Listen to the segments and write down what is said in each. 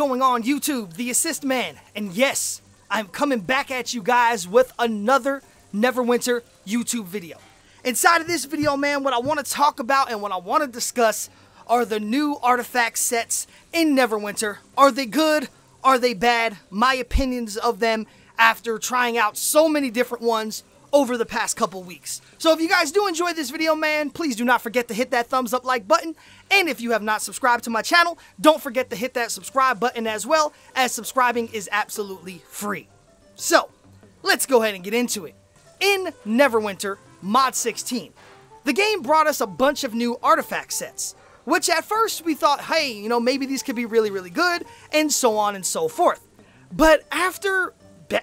going on YouTube? The Assist Man. And yes, I'm coming back at you guys with another Neverwinter YouTube video. Inside of this video, man, what I want to talk about and what I want to discuss are the new artifact sets in Neverwinter. Are they good? Are they bad? My opinions of them after trying out so many different ones over the past couple weeks. So if you guys do enjoy this video, man, please do not forget to hit that thumbs up like button. And if you have not subscribed to my channel, don't forget to hit that subscribe button as well, as subscribing is absolutely free. So let's go ahead and get into it. In Neverwinter Mod 16, the game brought us a bunch of new artifact sets, which at first we thought, hey, you know, maybe these could be really, really good, and so on and so forth. But after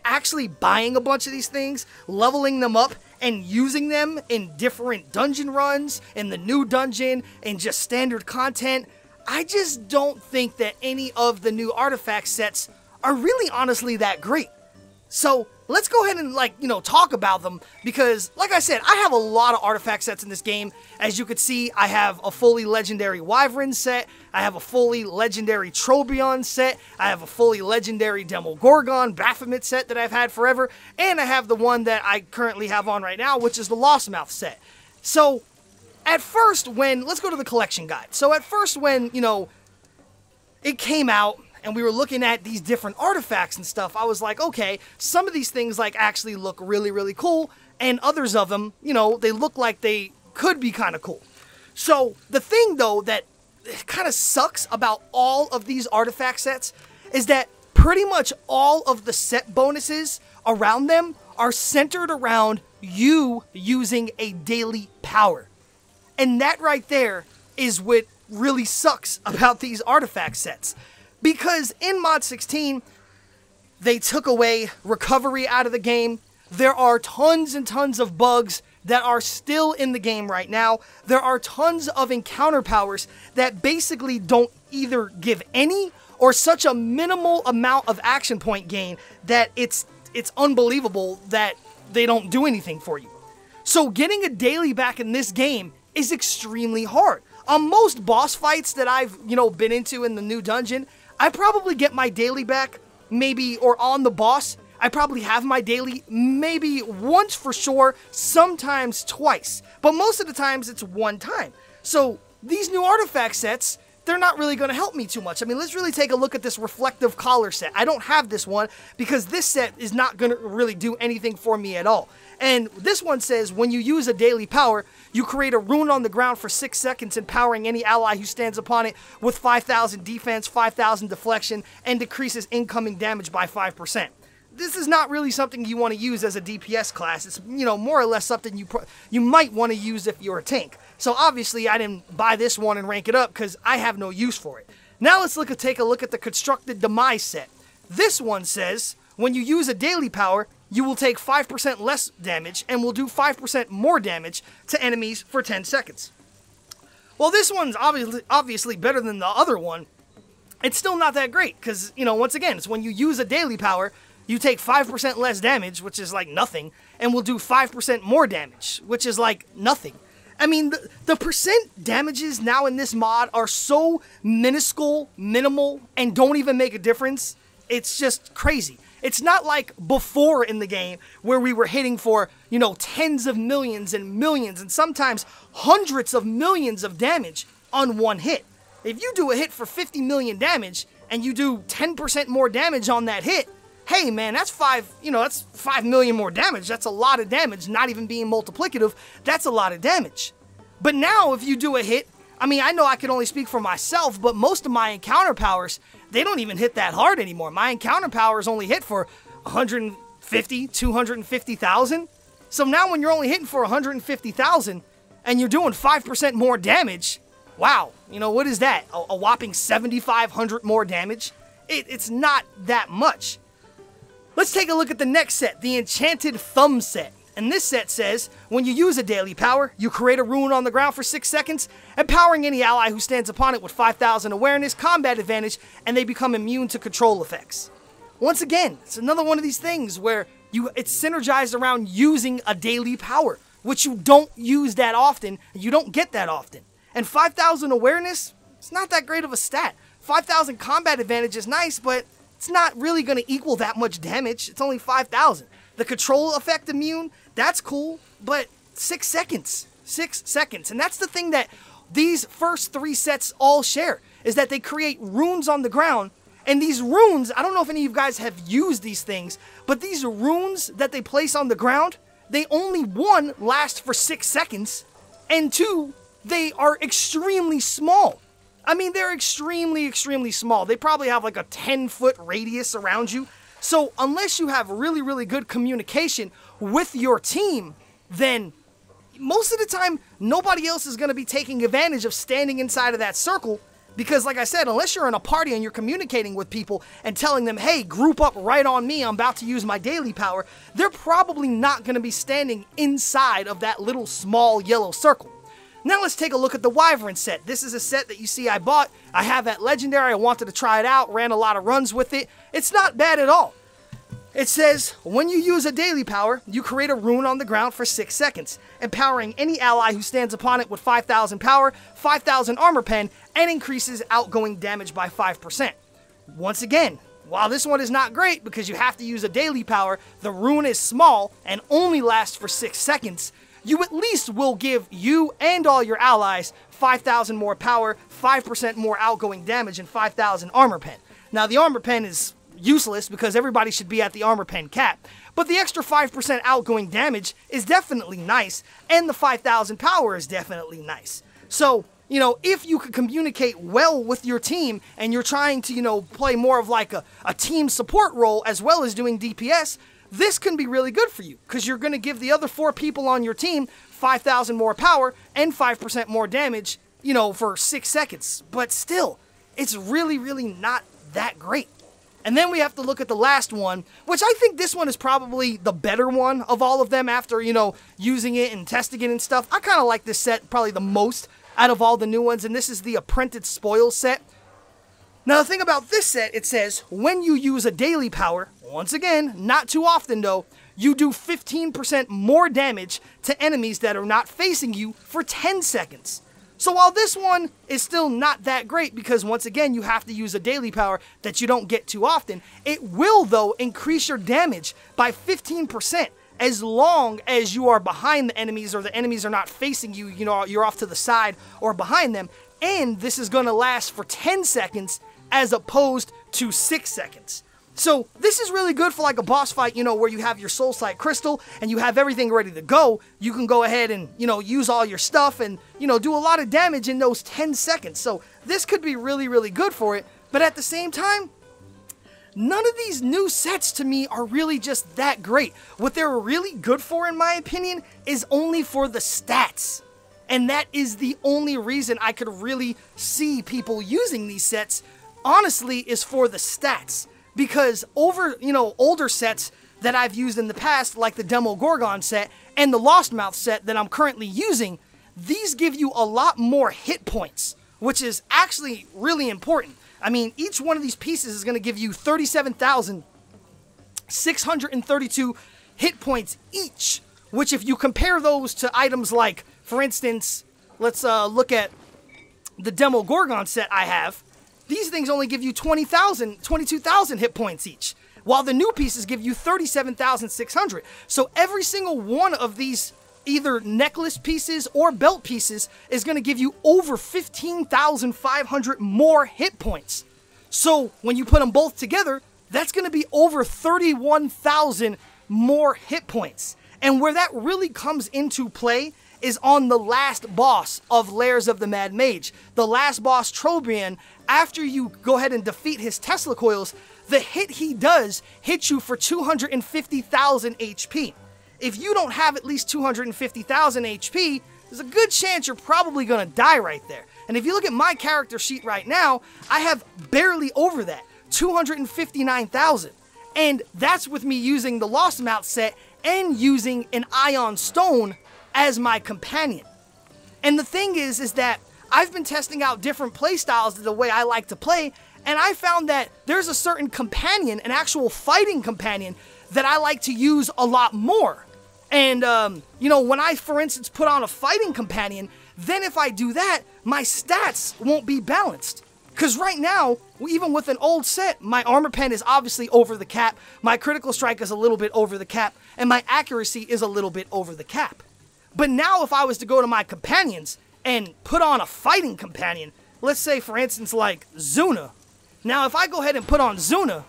actually buying a bunch of these things, leveling them up, and using them in different dungeon runs, in the new dungeon, and just standard content, I just don't think that any of the new artifact sets are really honestly that great. So let's go ahead and, talk about them, because like I said, I have a lot of artifact sets in this game. As you can see, I have a fully legendary Wyvern set, I have a fully legendary Trobion set, I have a fully legendary Demogorgon Baphomet set that I've had forever, and I have the one that I currently have on right now, which is the Lostmouth set. So at first let's go to the collection guide. So at first when, it came out, and we were looking at these different artifacts and stuff, I was like, okay, some of these things actually look really, really cool, and others of them, they look like they could be kind of cool. So the thing though that kind of sucks about all of these artifact sets is that pretty much all of the set bonuses around them are centered around you using a daily power. And that right there is what really sucks about these artifact sets. Because in Mod 16, they took away recovery out of the game. There are tons and tons of bugs that are still in the game right now. There are tons of encounter powers that basically don't either give any or such a minimal amount of action point gain that it's unbelievable that they don't do anything for you. So getting a daily back in this game is extremely hard. On most boss fights that I've, been into in the new dungeon, I probably get my daily back, maybe, or on the boss, I probably have my daily maybe once for sure, sometimes twice. But most of the times it's one time. So these new artifact sets, they're not really going to help me too much. I mean, let's really take a look at this reflective collar set. I don't have this one because this set is not going to really do anything for me at all. And this one says, when you use a daily power, you create a rune on the ground for 6 seconds, empowering any ally who stands upon it with 5,000 defense, 5,000 deflection, and decreases incoming damage by 5%. This is not really something you want to use as a DPS class. It's, more or less something you might want to use if you're a tank. So obviously I didn't buy this one and rank it up because I have no use for it. Now let's take a look at the Constructed Demise set. This one says, when you use a daily power, you will take 5% less damage and will do 5% more damage to enemies for 10 seconds. Well, this one's obviously better than the other one. It's still not that great because, once again, it's when you use a daily power, you take 5% less damage, which is like nothing, and will do 5% more damage, which is like nothing. I mean, the percent damages now in this mod are so minuscule, minimal, and don't even make a difference. It's just crazy. It's not like before in the game where we were hitting for, tens of millions and millions and sometimes hundreds of millions of damage on one hit. If you do a hit for 50 million damage and you do 10% more damage on that hit, hey man, that's 5 million more damage. That's a lot of damage, not even being multiplicative. That's a lot of damage. But now if you do a hit, I mean, I know I can only speak for myself, but most of my encounter powers, they don't even hit that hard anymore. My encounter powers only hit for 150, 250,000. So now when you're only hitting for 150,000 and you're doing 5% more damage, wow, what is that? A whopping 7,500 more damage? It's not that much. Let's take a look at the next set, the Enchanted Thumb set. And this set says, when you use a daily power, you create a rune on the ground for 6 seconds, empowering any ally who stands upon it with 5,000 awareness, combat advantage, and they become immune to control effects. Once again, it's another one of these things where it's synergized around using a daily power, which you don't use that often, and you don't get that often. And 5,000 awareness, it's not that great of a stat. 5,000 combat advantage is nice, but it's not really going to equal that much damage. It's only 5,000. The control effect immune, that's cool, but 6 seconds. 6 seconds. And that's the thing that these first 3 sets all share, is that they create runes on the ground. And these runes, I don't know if any of you guys have used these things, but these runes that they place on the ground, they only, 1, last for 6 seconds, and 2, they are extremely small. I mean, they're extremely, extremely small. They probably have like a 10-foot radius around you. So unless you have really, really good communication with your team, then most of the time, nobody else is going to be taking advantage of standing inside of that circle. Because like I said, unless you're in a party and you're communicating with people and telling them, hey, group up right on me, I'm about to use my daily power, they're probably not going to be standing inside of that little small yellow circle. Now let's take a look at the Wyvern set. This is a set that you see I bought. I have at Legendary. I wanted to try it out, ran a lot of runs with it. It's not bad at all. It says, when you use a daily power, you create a rune on the ground for 6 seconds, empowering any ally who stands upon it with 5,000 power, 5,000 armor pen, and increases outgoing damage by 5%. Once again, while this one is not great because you have to use a daily power, the rune is small and only lasts for 6 seconds, you at least will give you and all your allies 5,000 more power, 5% more outgoing damage, and 5,000 armor pen. Now, the armor pen is useless because everybody should be at the armor pen cap, but the extra 5% outgoing damage is definitely nice, and the 5,000 power is definitely nice. So, you know, if you could communicate well with your team and you're trying to, you know, play more of like a team support role as well as doing DPS, this can be really good for you because you're going to give the other 4 people on your team 5,000 more power and 5% more damage, you know, for 6 seconds. But still, it's really, really not that great. And then we have to look at the last one, which I think this one is probably the better one of all of them after, you know, using it and testing it and stuff. I kind of like this set probably the most out of all the new ones, and this is the Apprentice Spoils set. Now, the thing about this set, it says, when you use a daily power, once again, not too often though, you do 15% more damage to enemies that are not facing you for 10 seconds. So while this one is still not that great because once again you have to use a daily power that you don't get too often, it will though increase your damage by 15% as long as you are behind the enemies or the enemies are not facing you, you know, you're off to the side or behind them. And this is going to last for 10 seconds as opposed to 6 seconds. So this is really good for like a boss fight, you know, where you have your soul sight crystal and you have everything ready to go. You can go ahead and, you know, use all your stuff and, you know, do a lot of damage in those 10 seconds. So this could be really, really good for it. But at the same time, none of these new sets to me are really just that great. What they're really good for, in my opinion, is only for the stats. And that is the only reason I could really see people using these sets, honestly, is for the stats. Because over, you know, older sets that I've used in the past, like the Demogorgon set and the Lost Mouth set that I'm currently using, these give you a lot more hit points, which is actually really important. I mean, each one of these pieces is going to give you 37,632 hit points each, which if you compare those to items like, for instance, let's look at the Demogorgon set I have. These things only give you 22,000 hit points each, while the new pieces give you 37,600. So every single one of these either necklace pieces or belt pieces is going to give you over 15,500 more hit points. So when you put them both together, that's going to be over 31,000 more hit points. And where that really comes into play is on the last boss of Lairs of the Mad Mage. The last boss, Trobriand, after you go ahead and defeat his Tesla coils, the hit he does hits you for 250,000 HP. If you don't have at least 250,000 HP, there's a good chance you're probably going to die right there. And if you look at my character sheet right now, I have barely over that, 259,000. And that's with me using the Lost Mouth set and using an Ion Stone as my companion. And the thing is that I've been testing out different playstyles the way I like to play, and I found that there's a certain companion, an actual fighting companion, that I like to use a lot more. And, you know, when I, for instance, put on a fighting companion, then if I do that, my stats won't be balanced. Because right now, even with an old set, my armor pen is obviously over the cap, my critical strike is a little bit over the cap, and my accuracy is a little bit over the cap. But now if I was to go to my companions and put on a fighting companion, let's say for instance like Zuna. Now if I go ahead and put on Zuna,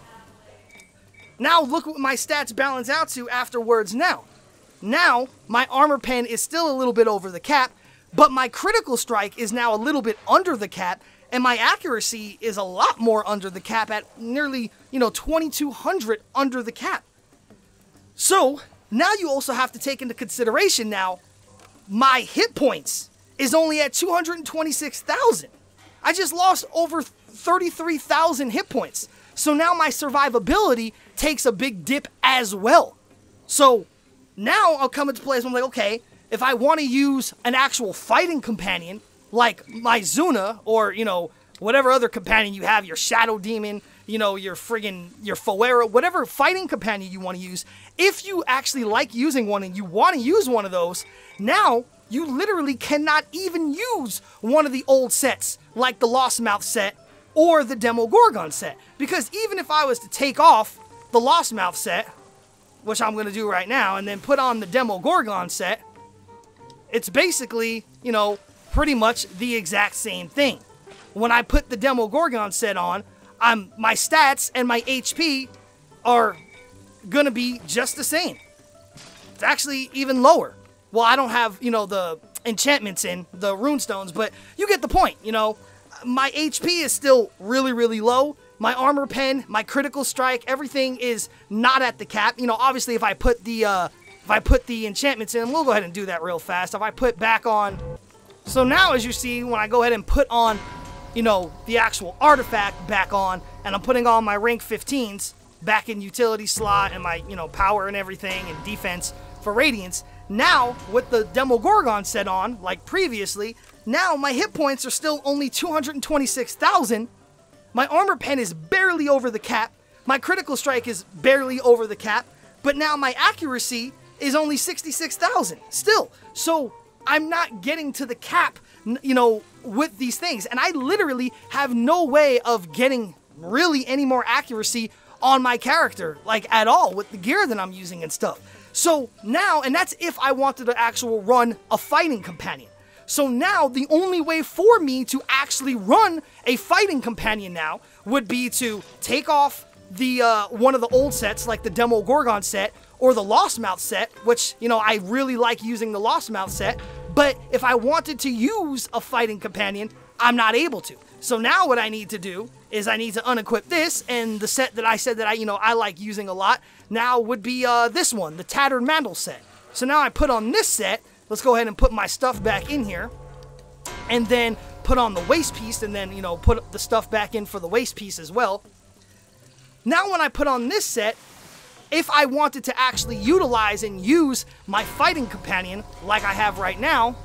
now look what my stats balance out to afterwards now. Now my armor pen is still a little bit over the cap, but my critical strike is now a little bit under the cap, and my accuracy is a lot more under the cap at nearly, 2200 under the cap. So now you also have to take into consideration now, my hit points is only at 226,000. I just lost over 33,000 hit points. So now my survivability takes a big dip as well. So now I'll come into place. I'm like, okay, if I want to use an actual fighting companion, like my Zuna, or, whatever other companion you have, your Shadow Demon, your Foera, whatever fighting companion you want to use, if you actually like using one and you want to use one of those, now you literally cannot even use one of the old sets, like the Lost Mouth set or the Demogorgon set. Because even if I was to take off the Lost Mouth set, which I'm going to do right now, and then put on the Demogorgon set, it's basically, pretty much the exact same thing. When I put the Demogorgon set on, my stats and my HP are gonna be just the same. It's actually even lower. Well, I don't have, the enchantments in, the runestones, but you get the point, My HP is still really, really low. My armor pen, my critical strike, everything is not at the cap. Obviously if I put the enchantments in, we'll go ahead and do that real fast. If I put back on, so now as you see, when I go ahead and put on, the actual artifact back on, and I'm putting on my rank 15s back in utility slot and my, power and everything and defense for Radiance. Now, with the Demogorgon set on, like previously, now my hit points are still only 226,000. My armor pen is barely over the cap. My critical strike is barely over the cap. But now my accuracy is only 66,000 still. So I'm not getting to the cap, with these things. And I literally have no way of getting really any more accuracy on my character, like at all, with the gear that I'm using and stuff. So now, and that's if I wanted to actually run a fighting companion. So now the only way for me to actually run a fighting companion now would be to take off the one of the old sets, like the Demogorgon set or the Lost Mouth set, which, I really like using the Lost Mouth set. But if I wanted to use a fighting companion, I'm not able to. So now what I need to do is I need to unequip this, and the set that I said that I like using a lot now would be this one, the Tattered Mantle set. So now I put on this set. Let's go ahead and put my stuff back in here, and then put on the waist piece, and then, put the stuff back in for the waist piece as well. Now when I put on this set, if I wanted to actually utilize and use my fighting companion like I have right now,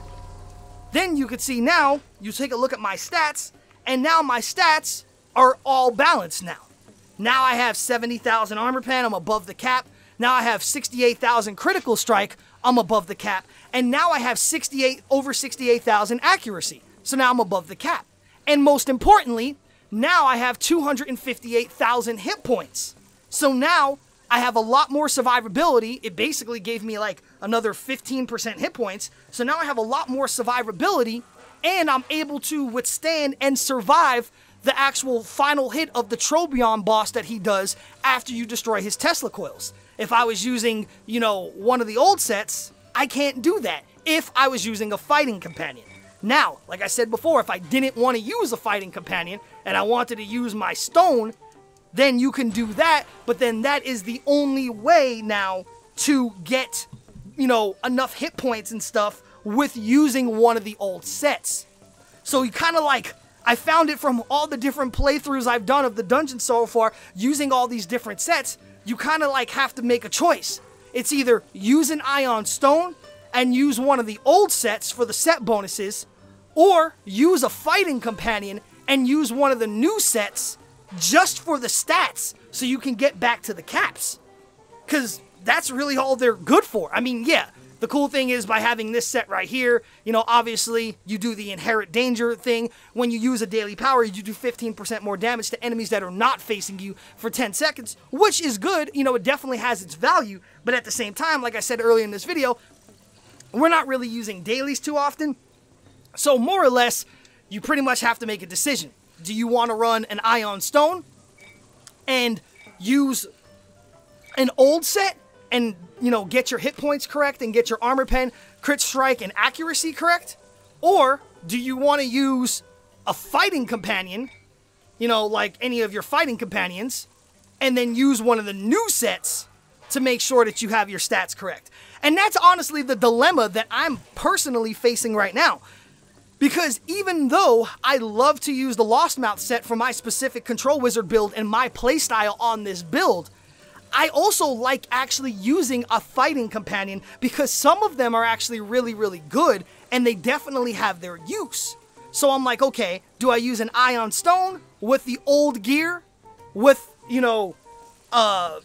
then you could see now, you take a look at my stats, and now my stats are all balanced now. Now I have 70,000 armor pen, I'm above the cap. Now I have 68,000 critical strike, I'm above the cap. And now I have over 68,000 accuracy. So now I'm above the cap. And most importantly, now I have 258,000 hit points. So now I have a lot more survivability. It basically gave me like another 15% hit points. So now I have a lot more survivability, and I'm able to withstand and survive the actual final hit of the Trobion boss that he does after you destroy his Tesla coils. If I was using, one of the old sets, I can't do that if I was using a fighting companion. Now, like I said before, if I didn't want to use a fighting companion and I wanted to use my stone, then you can do that, but then that is the only way now to get, enough hit points and stuff with using one of the old sets. So you kind of like, I found it from all the different playthroughs I've done of the dungeon so far, using all these different sets, you kind of like have to make a choice. It's either use an Ion Stone and use one of the old sets for the set bonuses, or use a fighting companion and use one of the new sets just for the stats so you can get back to the caps. Because that's really all they're good for. I mean, yeah, the cool thing is by having this set right here, you know, obviously you do the inherent danger thing. When you use a daily power, you do 15% more damage to enemies that are not facing you for 10 seconds, which is good. You know, it definitely has its value, but at the same time, like I said earlier in this video, we're not really using dailies too often. So more or less, you pretty much have to make a decision. Do you want to run an Ion Stone and use an old set and, you know, get your hit points correct and get your armor pen, crit strike, and accuracy correct? Or do you want to use a fighting companion, you know, like any of your fighting companions, and then use one of the new sets to make sure that you have your stats correct? And that's honestly the dilemma that I'm personally facing right now. Because even though I love to use the Lost Mouth set for my specific Control Wizard build and my playstyle on this build, I also like actually using a fighting companion because some of them are actually really, really good and they definitely have their use. So I'm like, okay, do I use an Ion Stone with the old gear with, you know,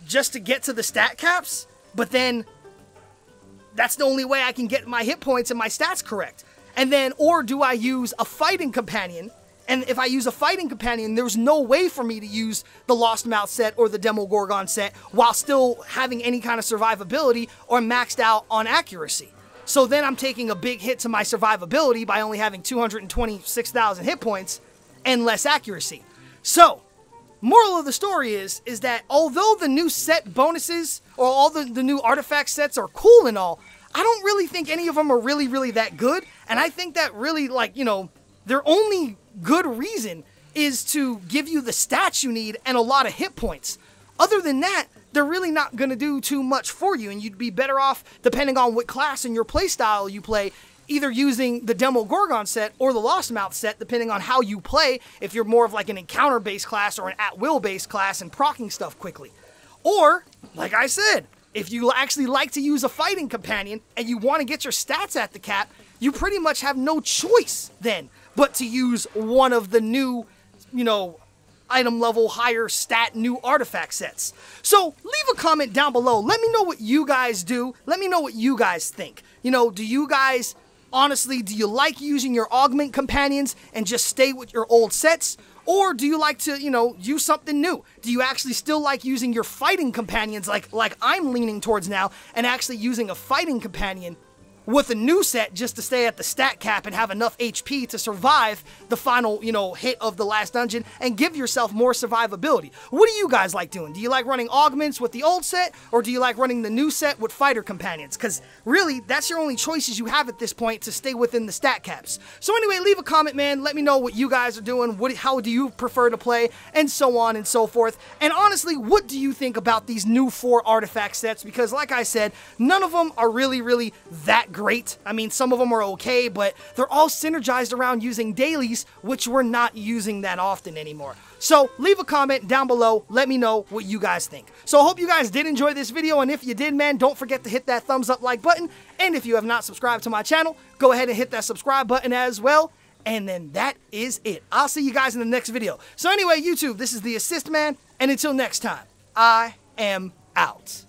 just to get to the stat caps? But then that's the only way I can get my hit points and my stats correct. And then, or do I use a fighting companion? And if I use a fighting companion, there's no way for me to use the Lost Mouth set or the Demogorgon set while still having any kind of survivability or maxed out on accuracy. So then I'm taking a big hit to my survivability by only having 226,000 hit points and less accuracy. So, moral of the story is that although the new set bonuses or all the new artifact sets are cool and all, I don't really think any of them are really, really that good. And I think that really, like, you know, their only good reason is to give you the stats you need and a lot of hit points. Other than that, they're really not going to do too much for you, and you'd be better off, depending on what class and your playstyle you play, either using the Demogorgon set or the Lost Mouth set, depending on how you play, if you're more of like an encounter-based class or an at-will-based class and proccing stuff quickly. Or, like I said, if you actually like to use a fighting companion and you want to get your stats at the cap, you pretty much have no choice then but to use one of the new, you know, item level higher stat new artifact sets. So leave a comment down below. Let me know what you guys do. Let me know what you guys think. You know, do you guys, honestly, do you like using your augment companions and just stay with your old sets? Or do you like to, you know, use something new? Do you actually still like using your fighting companions like I'm leaning towards now and actually using a fighting companion with a new set just to stay at the stat cap and have enough HP to survive the final, you know, hit of the last dungeon and give yourself more survivability? What do you guys like doing? Do you like running augments with the old set, or do you like running the new set with fighter companions? Because really, that's your only choices you have at this point to stay within the stat caps. So anyway, leave a comment, man. Let me know what you guys are doing. How do you prefer to play, and so on and so forth. And honestly, what do you think about these new 4 artifact sets? Because like I said, none of them are really, really that great. I mean, some of them are okay, but they're all synergized around using dailies, which we're not using that often anymore. So leave a comment down below. Let me know what you guys think. So I hope you guys did enjoy this video, and if you did, man, don't forget to hit that thumbs up like button. And if you have not subscribed to my channel, go ahead and hit that subscribe button as well. And then that is it. I'll see you guys in the next video. So anyway, YouTube, this is the Assist Man, and until next time, I am out.